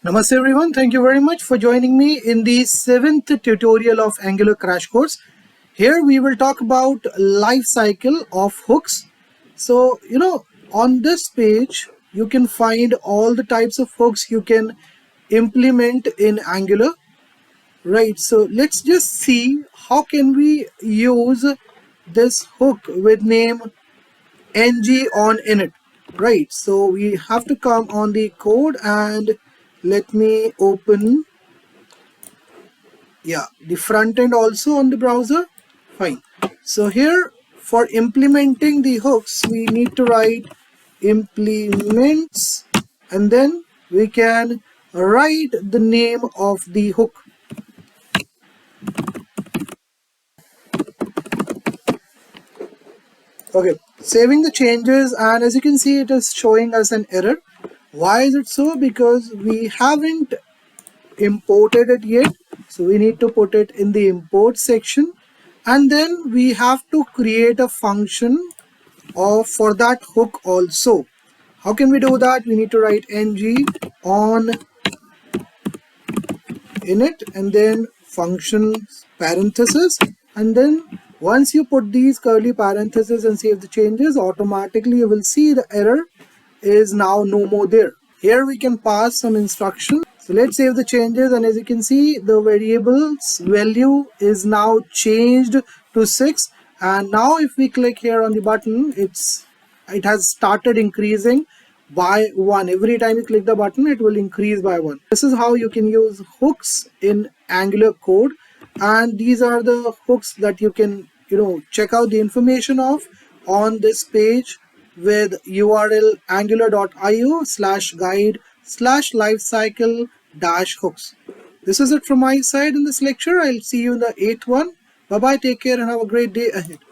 Namaste everyone, thank you very much for joining me in the 7th tutorial of Angular Crash Course. Here we will talk about life cycle of hooks. So, on this page you can find all the types of hooks you can implement in Angular, right? So let's just see how can we use this hook with name ng on init, right? So we have to come on the code and let me open the front end also on the browser. Fine. So here for implementing the hooks we need to write implements, and then we can write the name of the hook. Okay, saving the changes, and as you can see it is showing us an error. Why is it so? Because we haven't imported it yet, so we need to put it in the import section, and then we have to create a function for that hook also. How can we do that? We need to write ng on init and then function parenthesis, and then once you put these curly parentheses and save the changes, automatically you will see the error is now no more there. Here we can pass some instruction. So let's save the changes, and as you can see the variable's value is now changed to 6, and now if we click here on the button, it has started increasing by 1. Every time you click the button it will increase by 1. This is how you can use hooks in Angular code, and these are the hooks that you can check out the information of on this page with URL angular.io/guide/lifecycle-hooks. This is it from my side in this lecture. I'll see you in the 8th one. Bye bye, take care, and have a great day ahead.